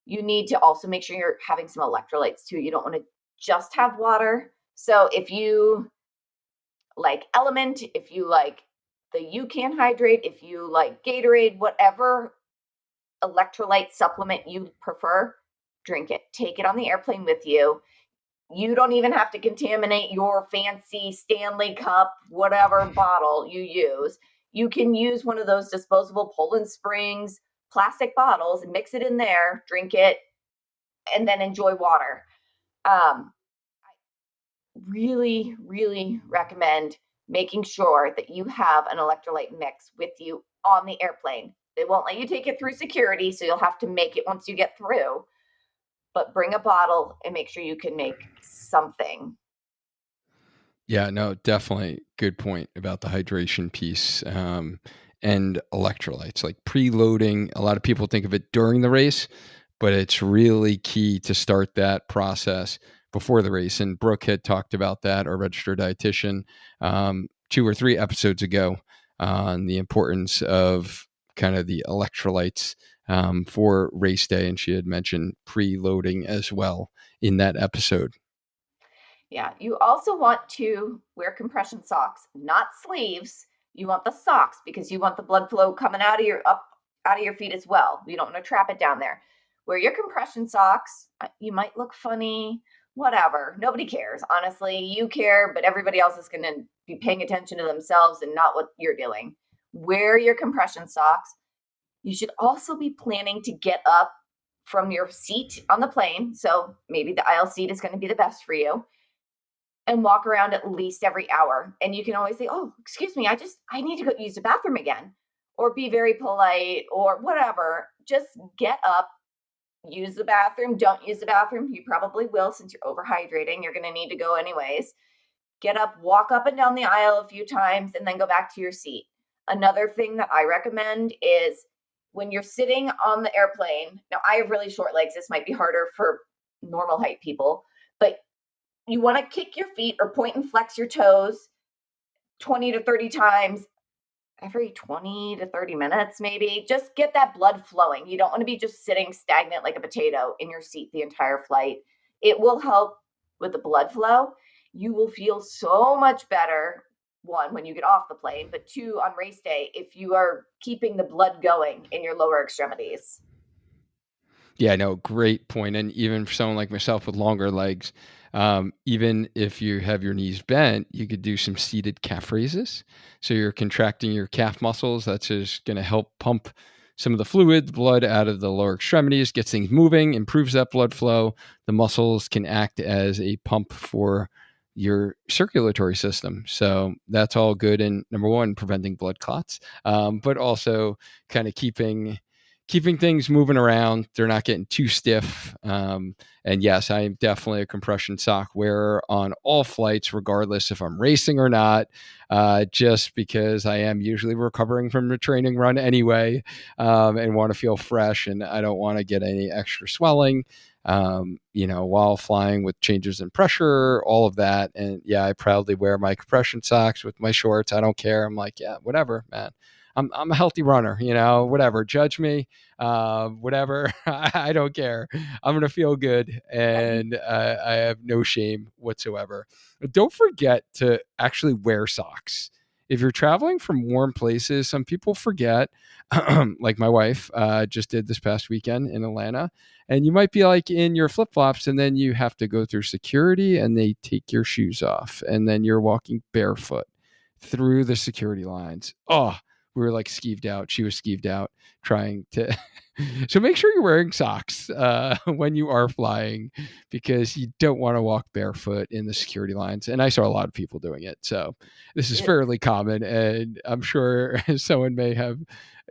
You need to also make sure you're having some electrolytes too. You don't want to just have water. So if you like Element, if you like the You Can Hydrate, if you like Gatorade, whatever electrolyte supplement you prefer, drink it. Take it on the airplane with you. You don't even have to contaminate your fancy Stanley cup, whatever bottle you use. You can use one of those disposable Poland Springs plastic bottles and mix it in there, drink it, and then enjoy water. Really, really recommend making sure that you have an electrolyte mix with you on the airplane. They won't let you take it through security, so you'll have to make it once you get through. But bring a bottle and make sure you can make something. Yeah, no, definitely good point about the hydration piece and electrolytes, like preloading. A lot of people think of it during the race, but it's really key to start that process before the race. And Brooke had talked about that, our registered dietitian, 2 or 3 episodes ago on the importance of kind of the electrolytes for race day. And she had mentioned preloading as well in that episode. Yeah, you also want to wear compression socks, not sleeves. You want the socks because you want the blood flow coming out of your feet as well. You don't want to trap it down there. Wear your compression socks. You might look funny, whatever. Nobody cares. Honestly, you care, but everybody else is going to be paying attention to themselves and not what you're doing. Wear your compression socks. You should also be planning to get up from your seat on the plane. So maybe the aisle seat is going to be the best for you and walk around at least every hour. And you can always say, "Oh, excuse me, I need to go use the bathroom again," or be very polite or whatever. Just get up, use the bathroom. Don't use the bathroom. You probably will since you're overhydrating. You're going to need to go anyways. Get up, walk up and down the aisle a few times, and then go back to your seat. Another thing that I recommend is when you're sitting on the airplane. Now, I have really short legs. This might be harder for normal height people, but you want to kick your feet or point and flex your toes 20 to 30 times every 20 to 30 minutes, maybe. Just get that blood flowing. You don't want to be just sitting stagnant like a potato in your seat the entire flight. It will help with the blood flow. You will feel so much better, one, when you get off the plane, but two, on race day, if you are keeping the blood going in your lower extremities. Yeah, no, great point. And even for someone like myself with longer legs, even if you have your knees bent, you could do some seated calf raises. So you're contracting your calf muscles. That's just going to help pump some of the fluid, the blood out of the lower extremities, gets things moving, improves that blood flow. The muscles can act as a pump for your circulatory system. So that's all good. And number one, preventing blood clots, but also kind of keeping things moving around. They're not getting too stiff. And yes, I am definitely a compression sock wearer on all flights, regardless if I'm racing or not, just because I am usually recovering from the training run anyway, and want to feel fresh, and I don't want to get any extra swelling. While flying with changes in pressure, all of that. And yeah, I proudly wear my compression socks with my shorts. I don't care. I'm like, yeah, whatever, man. I'm a healthy runner, whatever. Judge me, whatever. I don't care. I'm going to feel good, and I have no shame whatsoever. But don't forget to actually wear socks. If you're traveling from warm places, some people forget, like my wife just did this past weekend in Atlanta, and you might be like in your flip flops, and then you have to go through security, and they take your shoes off, and then you're walking barefoot through the security lines. Oh, we were like skeeved out. She was skeeved out trying to. So make sure you're wearing socks when you are flying, because you don't want to walk barefoot in the security lines. And I saw a lot of people doing it. So this is fairly common. And I'm sure someone may have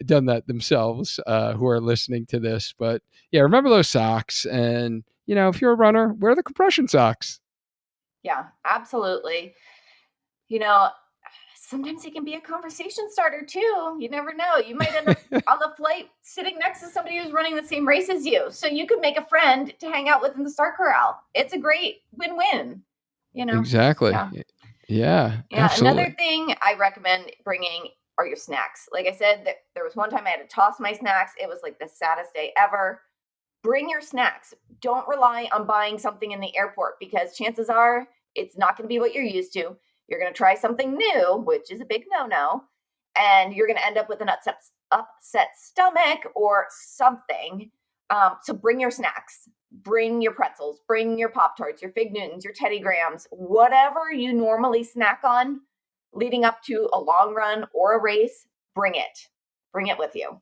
done that themselves who are listening to this. But yeah, remember those socks. And, if you're a runner, wear the compression socks. Yeah, absolutely. You know, sometimes it can be a conversation starter too. You never know. You might end up on the flight sitting next to somebody who's running the same race as you. So you could make a friend to hang out with in the Star Corral. It's a great win-win, Exactly. Yeah. Yeah, Yeah. Another absolutely. thing I recommend bringing are your snacks. Like I said, there was one time I had to toss my snacks. It was like the saddest day ever. Bring your snacks. Don't rely on buying something in the airport, because chances are it's not going to be what you're used to. You're going to try something new, which is a big no-no, and you're going to end up with an upset stomach or something. So bring your snacks. Bring your pretzels. Bring your Pop Tarts, your Fig Newtons, your Teddy Grahams, whatever you normally snack on leading up to a long run or a race. Bring it. Bring it with you.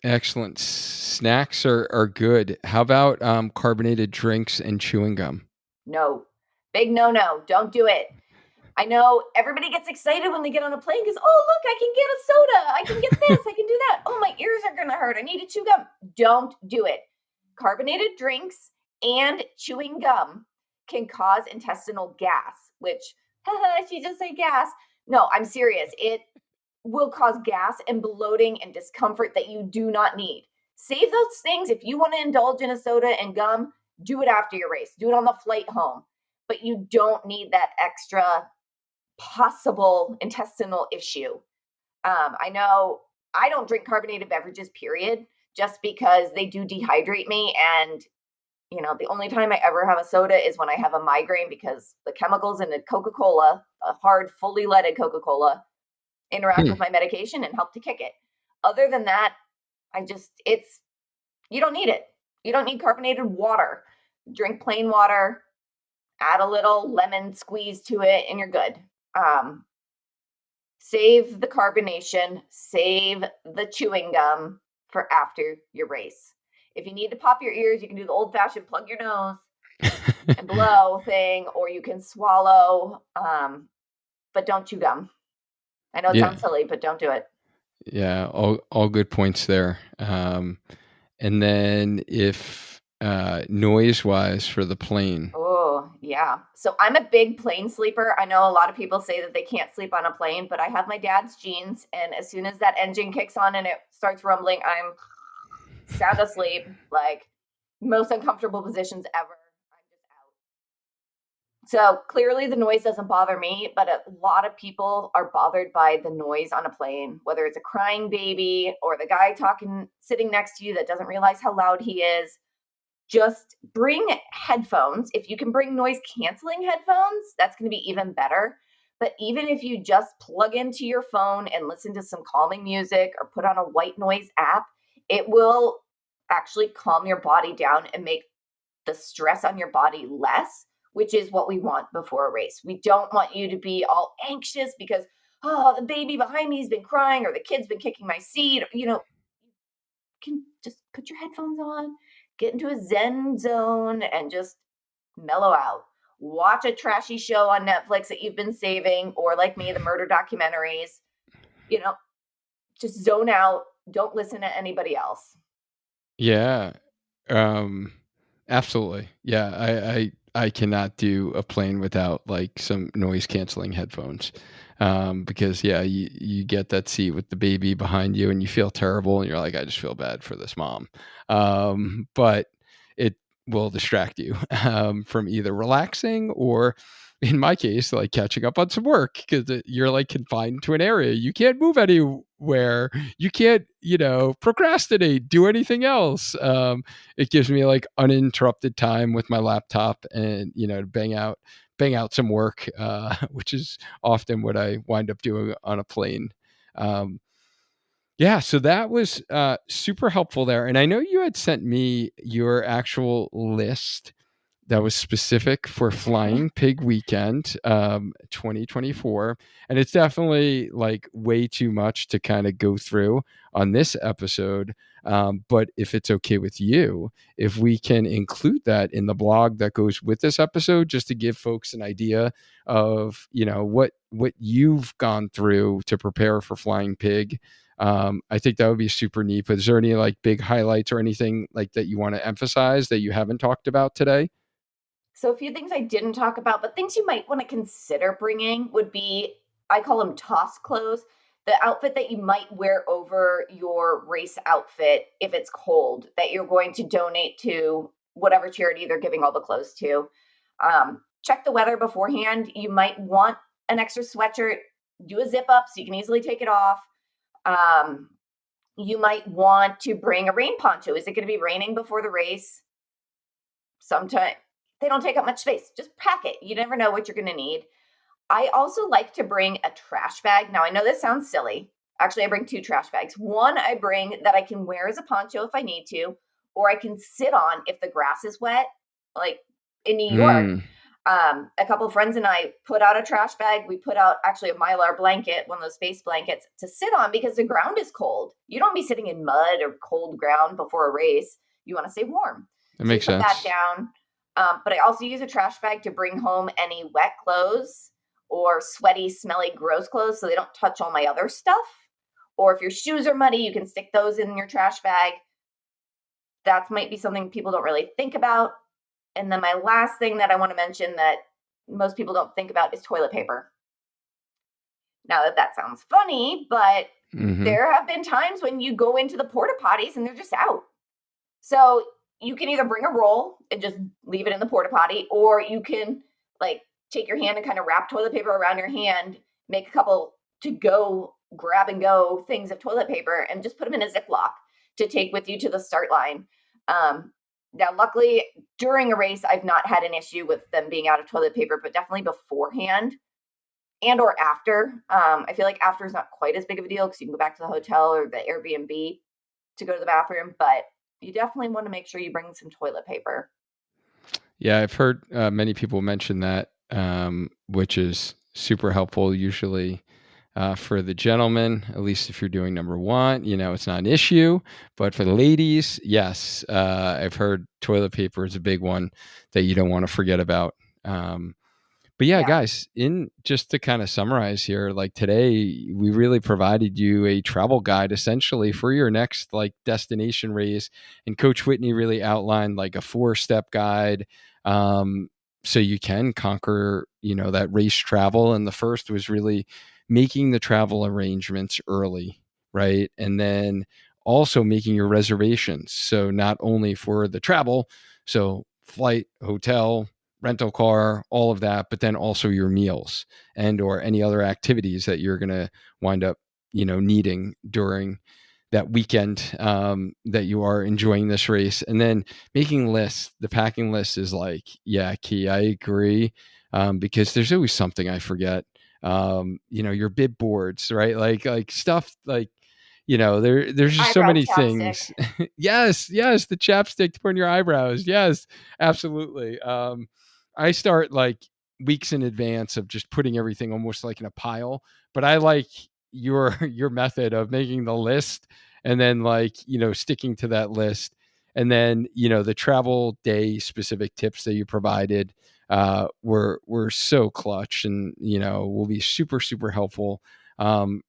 Excellent. Snacks are good. How about carbonated drinks and chewing gum? No, big no. Don't do it. I know everybody gets excited when they get on a plane because, oh, look, I can get a soda. I can get this. I can do that. Oh, my ears are going to hurt. I need to chew gum. Don't do it. Carbonated drinks and chewing gum can cause intestinal gas, which, she just said gas. No, I'm serious. It will cause gas and bloating and discomfort that you do not need. Save those things. If you want to indulge in a soda and gum, do it after your race. Do it on the flight home. But you don't need that extra possible intestinal issue. I know I don't drink carbonated beverages, period, just because they do dehydrate me. And, the only time I ever have a soda is when I have a migraine, because the chemicals in a Coca Cola, a hard, fully leaded Coca Cola, interact Hmm. with my medication and help to kick it. Other than that, you don't need it. You don't need carbonated water. Drink plain water, add a little lemon squeeze to it, and you're good. Um, Save the carbonation, save the chewing gum for after your race. If you need to pop your ears, you can do the old fashioned plug your nose and blow thing, or you can swallow, but don't chew gum. I know it Yeah. sounds silly, but don't do it. Yeah. All good points there. And then if noise wise for the plane. Oh, yeah. So I'm a big plane sleeper. I know a lot of people say that they can't sleep on a plane, but I have my dad's genes. And as soon as that engine kicks on and it starts rumbling, I'm sound asleep, like most uncomfortable positions ever. I'm just out. So clearly the noise doesn't bother me, but a lot of people are bothered by the noise on a plane, whether it's a crying baby or the guy talking, sitting next to you that doesn't realize how loud he is. Just bring headphones. If you can bring noise canceling headphones, that's going to be even better. But even if you just plug into your phone and listen to some calming music or put on a white noise app, it will actually calm your body down and make the stress on your body less, which is what we want before a race. We don't want you to be all anxious because, oh, the baby behind me has been crying or the kid's been kicking my seat. Can just put your headphones on, get into a zen zone, and just mellow out. Watch a trashy show on Netflix that you've been saving, or like me, the murder documentaries. You know, just zone out. Don't listen to anybody else. Yeah. Um, Absolutely. Yeah. I cannot do a plane without like some noise canceling headphones. Because yeah, you get that seat with the baby behind you and you feel terrible and you're like, I just feel bad for this mom. But it will distract you, from either relaxing or, in my case, like catching up on some work because you're like confined to an area. You can't move anywhere. You can't, procrastinate, do anything else. It gives me like uninterrupted time with my laptop and, to bang out some work, which is often what I wind up doing on a plane. Um, yeah, so that was super helpful there. And I know you had sent me your actual list that was specific for Flying Pig Weekend 2024. And it's definitely like way too much to kind of go through on this episode. But if it's okay with you, if we can include that in the blog that goes with this episode, just to give folks an idea of, what you've gone through to prepare for Flying Pig. I think that would be super neat. But is there any like big highlights or anything like that you want to emphasize that you haven't talked about today? So, a few things I didn't talk about, but things you might want to consider bringing would be, I call them toss clothes, the outfit that you might wear over your race outfit if it's cold, that you're going to donate to whatever charity they're giving all the clothes to. Check the weather beforehand. You might want an extra sweatshirt, do a zip up so you can easily take it off. Um, you might want to bring a rain poncho. Is it going to be raining before the race? Sometimes they don't take up much space. Just pack it. You never know what you're going to need. I also like to bring a trash bag. Now, I know this sounds silly. Actually, I bring two trash bags. One I bring that I can wear as a poncho if I need to, or I can sit on if the grass is wet. Like in New York, Mm, a couple of friends and I put out a trash bag. We put out actually a Mylar blanket, one of those space blankets to sit on because the ground is cold. You don't be sitting in mud or cold ground before a race. You want to stay warm. that So we makes put that sense. down. But I also use a trash bag to bring home any wet clothes or sweaty, smelly, gross clothes so they don't touch all my other stuff. Or if your shoes are muddy, you can stick those in your trash bag. That might be something people don't really think about. And then my last thing that I want to mention that most people don't think about is toilet paper. Now that sounds funny, but Hmm. there have been times when you go into the porta potties and they're just out. So you can either bring a roll and just leave it in the porta potty, or you can like take your hand and kind of wrap toilet paper around your hand, make a couple to go grab and go things of toilet paper, and just put them in a Ziploc to take with you to the start line. Now, luckily, during a race, I've not had an issue with them being out of toilet paper, but definitely beforehand and or after. I feel like after is not quite as big of a deal because you can go back to the hotel or the Airbnb to go to the bathroom, but you definitely want to make sure you bring some toilet paper. Yeah, I've heard many people mention that, which is super helpful usually for the gentlemen, at least if you're doing number one, it's not an issue. But for the ladies, yes, I've heard toilet paper is a big one that you don't want to forget about. But yeah, Yeah. guys, in just to kind of summarize here, like today, we really provided you a travel guide essentially for your next like destination race. And Coach Whitney really outlined like a 4-step guide. Um, so you can conquer, that race travel. And the first was really making the travel arrangements early, right? And then also making your reservations. So not only for the travel, so flight, hotel, rental car, all of that, but then also your meals and or any other activities that you're going to wind up, needing during that weekend, that you are enjoying this race. And then making lists, the packing list is like, yeah, key. I agree. Because there's always something I forget. Your bib boards, right? Like stuff like, there's just so Eyebrow many chapstick. things. Yes, the chapstick to put in your eyebrows. Yes, absolutely. I start like weeks in advance of just putting everything almost like in a pile, but I like your method of making the list and then like, sticking to that list. And then, the travel day specific tips that you provided were so clutch, and will be super super helpful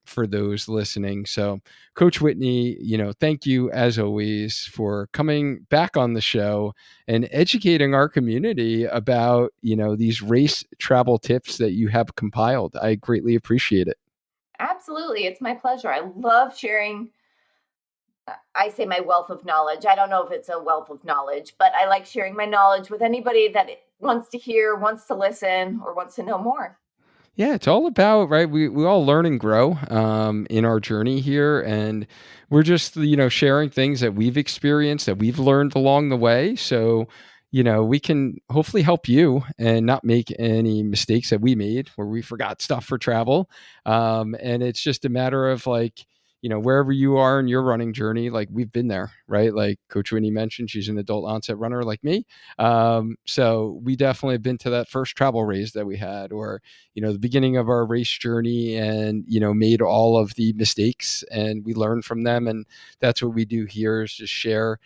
for those listening. So, Coach Whitney, thank you as always for coming back on the show and educating our community about, these race travel tips that you have compiled. I greatly appreciate it. Absolutely. It's my pleasure. I love sharing. I say my wealth of knowledge. I don't know if it's a wealth of knowledge, but I like sharing my knowledge with anybody that wants to hear, wants to listen, or wants to know more. Yeah, it's all about, right. We all learn and grow in our journey here, and we're just, sharing things that we've experienced, that we've learned along the way. So, we can hopefully help you and not make any mistakes that we made where we forgot stuff for travel. And it's just a matter of like, wherever you are in your running journey, like we've been there, right? Like Coach Winnie mentioned, she's an adult onset runner like me. So we definitely have been to that first travel race that we had, or the beginning of our race journey, and made all of the mistakes and we learn from them. And that's what we do here, is just share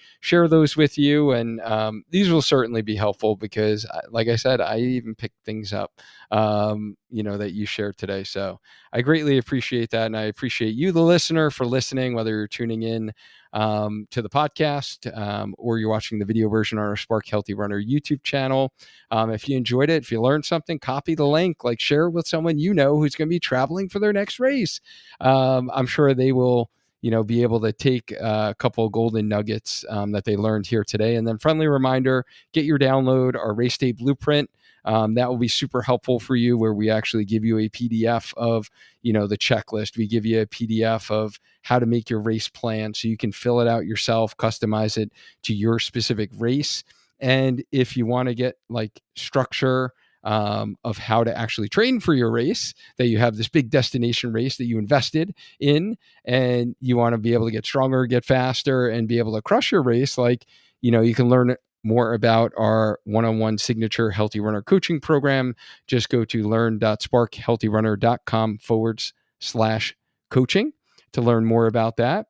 those with you. And these will certainly be helpful because, like I said, I even picked things up that you shared today. So I greatly appreciate that, and I appreciate you, the listener, for listening, whether you're tuning in to the podcast, or you're watching the video version on our Spark Healthy Runner YouTube channel. If you enjoyed it, if you learned something, copy the link, like share it with someone who's going to be traveling for their next race. I'm sure they will, be able to take a couple of golden nuggets that they learned here today. And then, friendly reminder, get your download, our race day blueprint. That will be super helpful for you, where we actually give you a PDF of, the checklist. We give you a PDF of how to make your race plan so you can fill it out yourself, customize it to your specific race. And if you want to get like structure of how to actually train for your race, that you have this big destination race that you invested in, and you want to be able to get stronger, get faster, and be able to crush your race, like, you can learn more about our one-on-one signature healthy runner coaching program. Just go to learn.sparkhealthyrunner.com/coaching to learn more about that.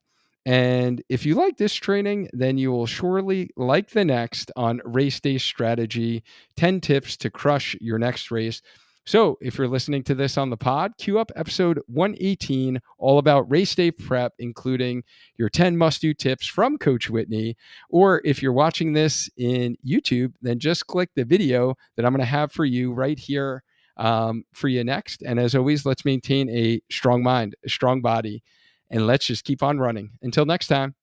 And if you like this training, then you will surely like the next on Race Day Strategy, 10 tips to crush your next race. So if you're listening to this on the pod, queue up episode 118, all about race day prep, including your 10 must-do tips from Coach Whitney. Or if you're watching this in YouTube, then just click the video that I'm going to have for you right here for you next. And as always, let's maintain a strong mind, a strong body, and let's just keep on running. Until next time.